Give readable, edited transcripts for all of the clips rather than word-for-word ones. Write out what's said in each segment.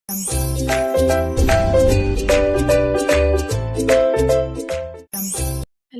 Hello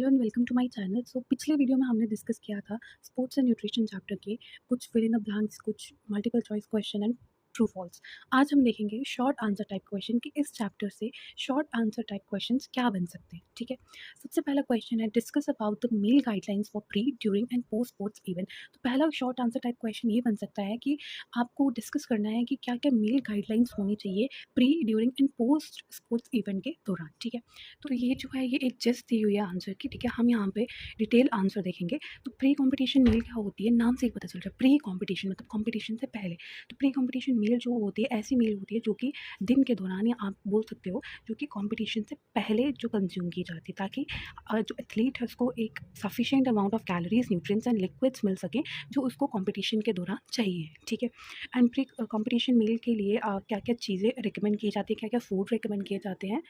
and welcome to my channel. So पिछले video में हमने डिस्कस किया था स्पोर्ट्स एंड न्यूट्रिशन चैप्टर के कुछ फिल इन द ब्लैंक्स, कुछ multiple choice question and true false. आज हम देखेंगे शॉर्ट आंसर टाइप क्वेश्चन कि इस चैप्टर से शॉर्ट आंसर टाइप क्वेश्चंस क्या बन सकते हैं। ठीक है, सबसे पहला क्वेश्चन है discuss about the meal guidelines for pre, during and post sports event. तो पहला शॉर्ट आंसर टाइप क्वेश्चन ये बन सकता है कि आपको डिस्कस करना है कि क्या क्या मील गाइडलाइंस होनी चाहिए pre, during and post sports event के दौरान। ठीक है, तो ये जो है ये एक जस्ट दी हुई है आंसर की। ठीक है, हम यहाँ पे डिटेल आंसर देखेंगे। तो प्री कंपटीशन मील क्या होती है, नाम से ही पता चल रहा है। प्री कंपटीशन मतलब कंपटीशन से पहले। तो प्री कंपटीशन मील जो होती है ऐसी मील होती है जो कि दिन के दौरान, या आप बोल सकते हो जो कि कंपटीशन से पहले जो कंज्यूम की जाती है, ताकि जो एथलीट है उसको एक sufficient amount of calories, nutrients and liquids मिल सके जो उसको कंपटीशन के दौरान चाहिए। ठीक है, एंड प्री कंपटीशन मील के लिए क्या क्या चीज़ें रिकमेंड की जाती है, क्या क्या फूड रिकमेंड किए जाते हैं।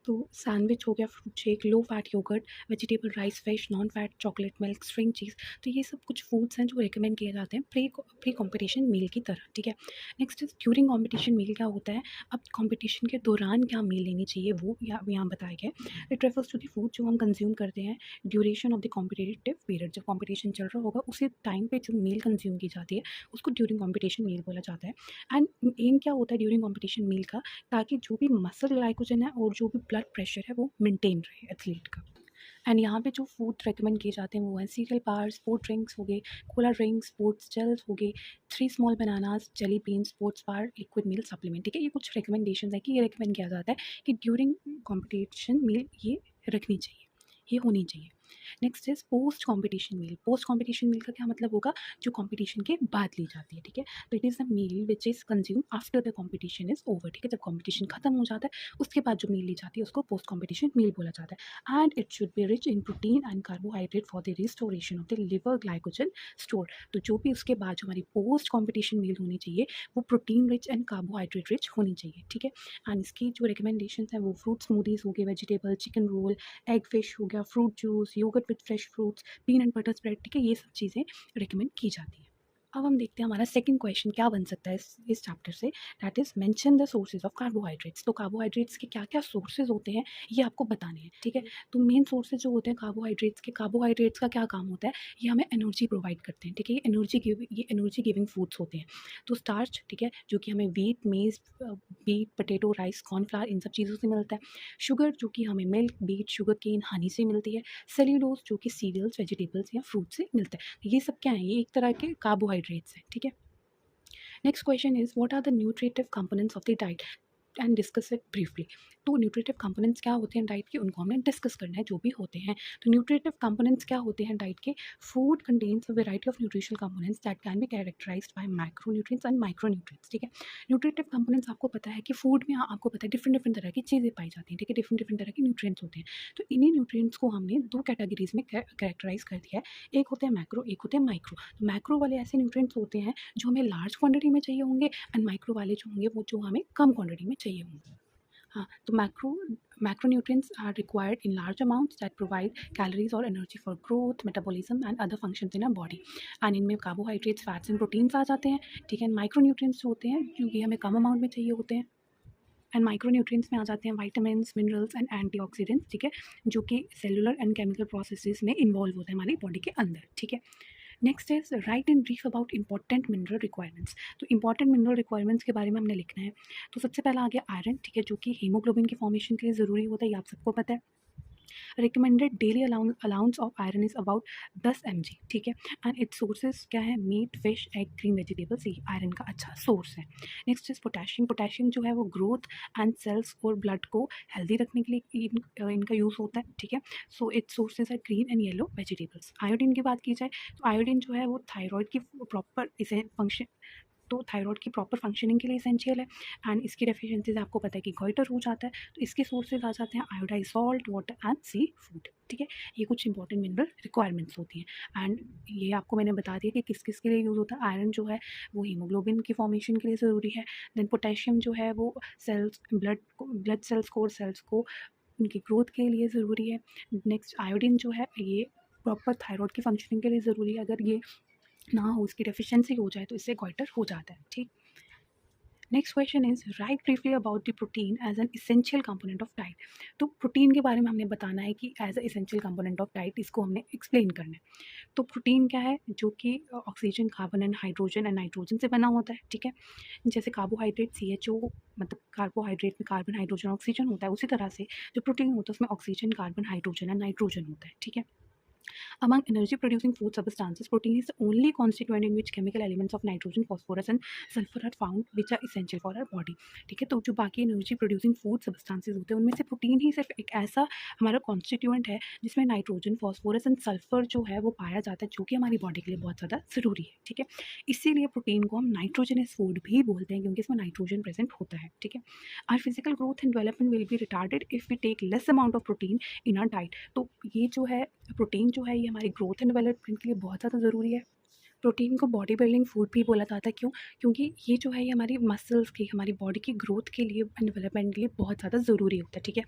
तो सैंडविच हो गया, fruit shake, low fat yogurt, vegetable rice, fish, non fat, chocolate milk, string cheese. तो ये सब कुछ फूड्स हैं जो रिकमेंड किए जाते हैं प्री कंपटीशन मील की तरह। ठीक है, नेक्स्ट इज ड्यूरिंग कंपटीशन मील क्या होता है। अब कंपटीशन के दौरान क्या मील लेनी चाहिए वो यहाँ बताया गया। It refers to the food जो हम कंज्यूम करते हैं duration of the competitive period. जब कॉम्पिटिशन चल रहा होगा उसी टाइम पे जो मील कंज्यूम की जाती है उसको ड्यूरिंग कॉम्पिटिशन मील बोला जाता है। एंड एम क्या होता है ड्यूरिंग कॉम्पिटिशन मील का, ताकि जो भी मसल ग्लाइकोजन है और जो भी ब्लड प्रेशर है वो मेंटेन रहे एथलीट का। एंड यहाँ पे जो फूड रेकमेंड किए जाते हैं वो है सीरियल बार, स्पोर्ट ड्रिंक्स हो गए, कोला ड्रिंक्स, स्पोर्ट्स जेल्स हो गए, 3 small bananas, jelly bean, sports bar, liquid meal supplement. ठीक है, ये कुछ रिकमेंडेशन है कि ये रिकमेंड किया जाता है कि ड्यूरिंग कॉम्पिटिशन मील ये रखनी चाहिए, ये होनी चाहिए। Next is post competition meal. Post competition meal का क्या मतलब होगा, जो कॉम्पिटिशन के बाद ली जाती है। ठीक है, तो it is the meal which is consume after the competition is over. ठीक है, जब कॉम्पिटिशन खत्म हो जाता है उसके बाद जो मील ली जाती है उसको पोस्ट कॉम्पिटिशन मील बोला जाता है। And it should be rich in protein and carbohydrate for the restoration of the liver glycogen store. तो जो भी उसके बाद जो हमारी पोस्ट कॉम्पिटिशन मील होनी चाहिए वो protein rich and carbohydrate rich होनी चाहिए। ठीक है, एंड इसकी जो रिकमेंडेशन है वो फ्रूट स्मूदीज हो गए, vegetable, chicken roll, egg fish हो गया, fruit juice, yoghurt with fresh fruits, peanut butter spread. ठीक है, ये सब चीज़ें रिकमेंड की जाती है। अब हम देखते हैं हमारा सेकंड क्वेश्चन क्या बन सकता है इस चैप्टर से। That is mention the sources of carbohydrates. तो कार्बोहाइड्रेट्स के क्या क्या सोर्सेज होते हैं ये आपको बताने हैं। ठीक है, तो मेन सोर्सेज जो होते हैं कार्बोहाइड्रेट्स के, कार्बोहाइड्रेट्स का क्या काम होता है, ये हमें एनर्जी प्रोवाइड करते हैं। ठीक है, ये एनर्जी गिविंग फूड्स होते हैं। तो स्टार्च, ठीक है, जो कि हमें wheat, maize, beet, potato, rice, cornflour, इन सब चीज़ों से मिलता है। शुगर जो कि हमें milk, beet, sugar cane, honey से मिलती है। सेल्यूलोज जो कि सीरियल्स, वेजिटेबल्स या फ्रूट से मिलता है। ये सब क्या है, ये एक तरह के कार्बोहाइड्रेट्स हैं। ठीक है, next question is what are the nutritive components of the diet and discuss it briefly. तो न्यूट्रिटिव कंपोनेंट्स क्या होते हैं डाइट के, उनको हमें डिस्कस करना है जो भी होते हैं। तो न्यूट्रिटिव कंपोनेंट्स क्या होते हैं डाइट के, food contains a variety of nutritional components that can be characterised by macro nutrients and micro nutrients. ठीक है, न्यूट्रिटिव कंपोनेंट्स आपको पता है कि फूड में आपको पता है डिफरेंट डिफरेंट तरह की चीज़ें पाई जाती हैं। ठीक है, डिफरेंट डिफरेंट तरह के न्यूट्रिएंट्स होते हैं। तो इन्हीं न्यूट्रिएंट्स को हमने दो कैटेगरीज में कैरेक्टराइज कर दिया है। एक होते हैं मैक्रो, एक होते हैं माइक्रो। तो मैक्रो वाले ऐसे न्यूट्रिएंट्स होते हैं जो हमें लार्ज क्वांटिटी में चाहिए होंगे, एंड माइक्रो वाले जो होंगे वो जो हमें कम क्वांटिटी में चाहिए होंगे। हाँ, तो macronutrients are required in large amounts that provide calories or energy for growth, metabolism and other functions in our body. And इनमें कार्बोहाइड्रेट्स, फैट्स एंड प्रोटीन्स आ जाते हैं। ठीक है, माइक्रोन्यूट्रिएंट्स जो होते हैं जो कि हमें कम अमाउंट में चाहिए होते हैं। एंड माइक्रोन्यूट्रिएंट्स में आ जाते हैं विटामिन्स, मिनरल्स एंड एंटीऑक्सीडेंट्स। ठीक है, जो कि सेलुलर एंड केमिकल प्रोसेसेस में इन्वॉल्व होते हैं हमारी बॉडी के अंदर। ठीक है, next is right in brief about important mineral requirements. तो इंपॉर्टेंट मिनरल रिक्वायरमेंट्स के बारे में हमने लिखना है। तो सबसे पहला आ गया आयरन। ठीक है, जो कि हीमोग्लोबिन की फॉर्मेशन के लिए ज़रूरी होता है, ये आप सबको पता है। Recommended daily allowance of iron is about 10 mg। ठीक है, एंड इट्स सोर्सेज क्या है, meat, fish, egg, green vegetables, ये आयरन का अच्छा सोर्स है। Next is potassium. पोटेशियम जो है वो ग्रोथ एंड सेल्स और ब्लड को हेल्दी रखने के लिए इनका यूज़ होता है। ठीक है, सो इट्स सोर्सेज है green and yellow vegetables. Iodine की बात की जाए तो आयोडीन जो है वो थायराइड की प्रॉपर इसे फंक्शन, तो थायराइड की प्रॉपर फंक्शनिंग के लिए एसेंशियल है। एंड इसकी डेफिशिएंसी आपको पता है कि गोइटर हो जाता है। तो इसके सोर्सेज आ जाते हैं iodise salt, water and sea food. ठीक है, ये कुछ इंपॉर्टेंट मिनरल रिक्वायरमेंट्स होती हैं। एंड ये आपको मैंने बता दिया कि किस किस के लिए यूज़ होता है। आयरन जो है वो हीमोग्लोबिन की फॉर्मेशन के लिए ज़रूरी है। देन पोटेशियम जो है वो सेल्स, ब्लड सेल्स को और सेल्स को उनकी ग्रोथ के लिए ज़रूरी है। नेक्स्ट आयोडीन जो है ये प्रॉपर थायराइड की फंक्शनिंग के लिए ज़रूरी है। अगर ये ना हो, उसकी डेफिशिएंसी हो जाए तो इससे गोइटर हो जाता है। ठीक, next question is write briefly about the protein as an essential component of diet. तो प्रोटीन के बारे में हमने बताना है कि as a essential component of diet इसको हमने एक्सप्लेन करना है। तो प्रोटीन क्या है, जो कि oxygen, carbon and hydrogen and nitrogen से बना होता है, ठीक है। जैसे कार्बोहाइड्रेट CHO, मतलब कार्बोहाइड्रेट में कार्बन, हाइड्रोजन, ऑक्सीजन होता है, उसी तरह से जो प्रोटीन होता है उसमें oxygen, carbon, hydrogen and nitrogen होता है, ठीक है। Among energy producing food substances, protein is the only constituent in which chemical elements of nitrogen, phosphorus and sulfur are found, which are essential for our body। ठीक है, तो जो बाकी energy producing food substances होते हैं उनमें से protein ही सिर्फ एक ऐसा हमारा कॉन्स्टिट्यूएंट है जिसमें नाइट्रोजन, फॉस्फोरस एंड सल्फर जो है वो पाया जाता है, जो कि हमारी बॉडी के लिए बहुत ज़्यादा ज़रूरी है, ठीक है। इसीलिए प्रोटीन को हम नाइट्रोजनस फूड भी बोलते हैं, क्योंकि इसमें नाइट्रोजन प्रेजेंट होता है, ठीक है। Our physical growth and development will be retarded if we take less amount of protein in our diet. तो ये जो है प्रोटीन जो है ये हमारी ग्रोथ एंड डेवलपमेंट के लिए बहुत ज़्यादा ज़रूरी है। प्रोटीन को बॉडी बिल्डिंग फूड भी बोला जाता है, क्यों? क्योंकि ये जो है ये हमारी मसल्स की, हमारी बॉडी की ग्रोथ के लिए एंड डेवलपमेंट के लिए बहुत ज़्यादा ज़रूरी होता है, ठीक है।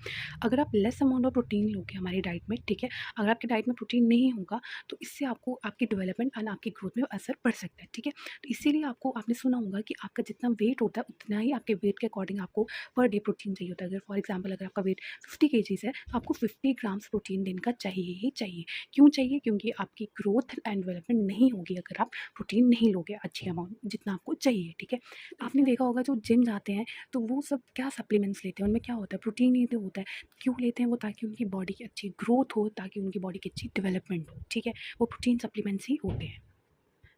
अगर आप लेस अमाउंट ऑफ प्रोटीन लोगे हमारी डाइट में, ठीक है, अगर आपकी डाइट में प्रोटीन नहीं होगा तो इससे आपको आपकी डेवलपमेंट एंड आपकी ग्रोथ में असर पड़ सकता है, ठीक है। तो इसीलिए आपको, आपने सुना होगा कि आपका जितना वेट होता है उतना ही आपके वेट के अकॉर्डिंग आपको पर डे प्रोटीन चाहिए होता है। अगर फॉर एग्जाम्पल अगर आपका वेट 50 kg है तो आपको 50 ग्राम्स प्रोटीन दिन का चाहिए ही चाहिए। क्यों चाहिए? क्योंकि आपकी ग्रोथ एंड डेवलपमेंट नहीं होगी अगर आप प्रोटीन नहीं लोगे अच्छी अमाउंट जितना आपको चाहिए, ठीक है। आपने देखा होगा जो जिम जाते हैं तो वो सब क्या सप्लीमेंट्स लेते हैं, उनमें क्या होता है, प्रोटीन ही तो होता है। क्यों लेते हैं वो? ताकि उनकी बॉडी की अच्छी ग्रोथ हो, ताकि उनकी बॉडी की अच्छी डेवलपमेंट हो, ठीक है। वो प्रोटीन सप्लीमेंट्स ही होते हैं।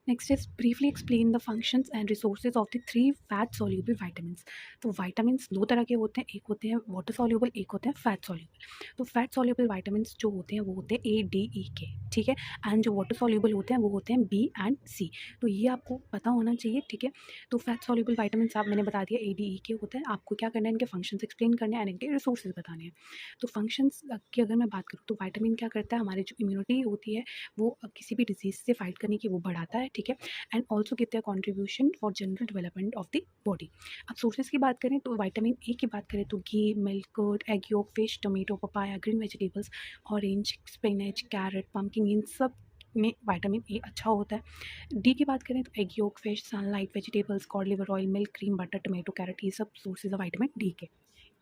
Next is briefly explain the functions and resources of the 3 fat soluble vitamins. तो वाइटामिन्स दो तरह के होते हैं, एक होते हैं वाटर सॉल्यूबल, एक होते हैं फैट सॉल्यूबल। तो फैट सॉल्यूबल वाइटामिन्स जो होते हैं वो होते हैं ADE K, ठीक है। एंड जो वाटर सॉल्यूबल होते हैं वो होते हैं B एंड C। तो ये आपको पता होना चाहिए, ठीक है। तो फैट सॉल्यूबल वाइटामिन्स आप मैंने बता दिया ADE K होता है। आपको क्या करना है, इनके फंक्शंस एक्सप्लेन करने हैं एंड इनके रिसोर्सेज बताने हैं। तो फंक्शंस की अगर मैं बात करूँ तो वाइटामिन क्या करता है, हमारी जो इम्यूनिटी होती है वो किसी भी डिजीज़ से फाइट करने की वो बढ़ाता है, ठीक है। And also give their contribution for general development of the body. अब सोर्सेज की बात करें तो विटामिन ए की बात करें तो घी, milk, curd, egg yolk, fish, tomato, papaya, green vegetables, orange, spinach, carrot, pumpkin, इन सब में विटामिन ए अच्छा होता है। डी की बात करें तो egg yolk, fish, sunlight, vegetables, cod liver oil, milk, cream, butter, tomato, carrot, ये सब सोर्सेज ऑफ विटामिन डी के।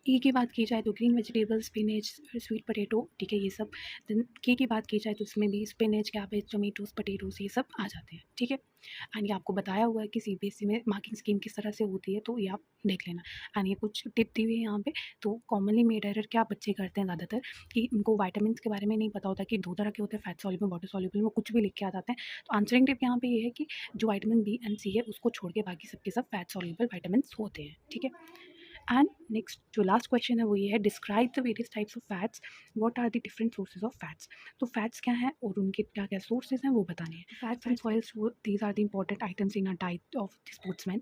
ई की बात की जाए तो green vegetables, spinach, sweet potato, ठीक है, ये सब। देन के की बात की जाए तो इसमें भी स्पिनच, कैबेज, टोमेटोज, पोटैटोज, ये सब आ जाते हैं, ठीक है। एंड ये आपको बताया हुआ है कि CBSE में मार्किंग स्कीम किस तरह से होती है, तो ये आप देख लेना। एंड ये कुछ टिप दी हुई है यहाँ पे। तो कॉमनली मेड एरर क्या बच्चे करते हैं ज़्यादातर, कि उनको वाइटामिन के बारे में नहीं पता होता कि दो तरह के होते हैं, फैट सॉल्युबल, वाटर सॉल्युबल, वो कुछ भी लिख के आ जाते हैं। तो आंसरिंग टिप यहाँ पे ये है कि जो विटामिन B एंड C है उसको छोड़ के बाकी सबके सब फैट सॉल्युबल विटामिन होते हैं, ठीक है। एंड नेक्स्ट जो लास्ट क्वेश्चन है वो ये है, describe the various types of fats, what are the different sources of fats. तो फैट्स क्या है और उनके क्या क्या सोर्सेज हैं वो बताने हैं। Fats and oils, these are the important items in a diet of the sportsman.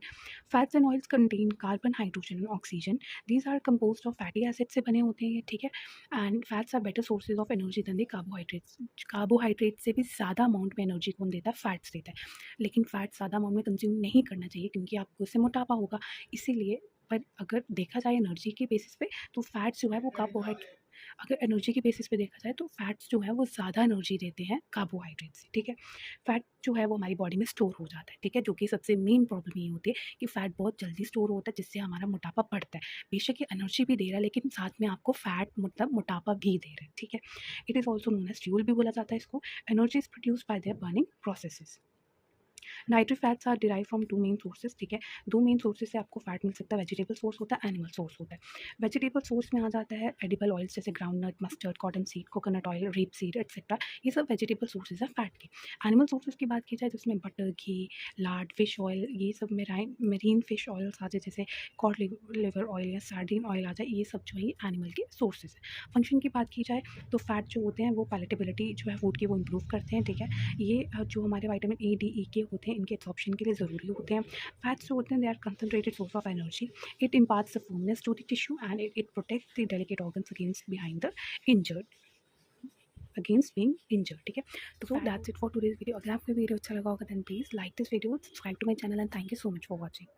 Fats and oils contain carbon, hydrogen and oxygen. These are composed of fatty acid से बने होते हैं ये, ठीक है। And fats are better sources of energy than the carbohydrates. Carbohydrate से भी ज़्यादा अमाउंट में एनर्जी कौन देता है? फैट्स देता है। लेकिन फैट्स ज़्यादा अमाउंट में कंज्यूम नहीं करना चाहिए क्योंकि आपको इससे मोटापा होगा, इसीलिए। पर अगर देखा जाए एनर्जी के बेसिस पे तो फैट्स जो है वो कार्बोहाइड्रेट, अगर एनर्जी के बेसिस पे देखा जाए तो फैट्स जो है वो ज़्यादा एनर्जी देते हैं कार्बोहाइड्रेट से, ठीक है। फैट जो है वो हमारी बॉडी में स्टोर हो जाता है, ठीक है, जो कि सबसे मेन प्रॉब्लम ये होती है कि फैट बहुत जल्दी स्टोर होता है जिससे हमारा मोटापा बढ़ता है। बेशक ये एनर्जी भी दे रहा है लेकिन साथ में आपको फैट मतलब मोटापा भी दे रहा है, ठीक है। It is also known as fuel भी बोला जाता है इसको। Energy is produce by their burning processes. Nitric fats are derive from 2 main sources, ठीक है। 2 मेन सोर्सेज से आपको फैट मिल सकता है, वेजिटेबल सोर्स होता है, एनिमल सोर्स होता है। वेजिटेबल सोर्स में आ जाता है एडिबल ऑयल्स जैसे groundnut, mustard, cotton seed, coconut oil, rape seed etcetera, ये सब वेजिटेबल सोर्सेज है फैट के। एनिमल सोर्सेज की बात की जाए तो उसमें बटर, घी, लार्ड, फिश ऑयल, ये सब मेरीन फिश ऑयल्स आ जाए, जैसे कॉड लिवर ऑयल या सार्डिन ऑयल आ जाए, ये सब जो है एनिमल के सोर्सेज है। फंक्शन की बात की जाए तो फैट जो होते हैं वो पैलेटेबिलिटी जो है फूड की वो इंप्रूव करते हैं, ठीक है। ये जो हमारे विटामिन ADE K होते हैं इनके एब्जॉर्प्शन के लिए ज़रूरी होते हैं। फैट्स जो होते हैं they are concentrated source of energy. It imparts the firmness to the tissue and it protect the delicate organs against behind the injured, against being injured, ठीक है। तो so that's it for today's video. अगर आपको video अच्छा लगा होगा then please like this video, subscribe to my channel and thank you so much for watching.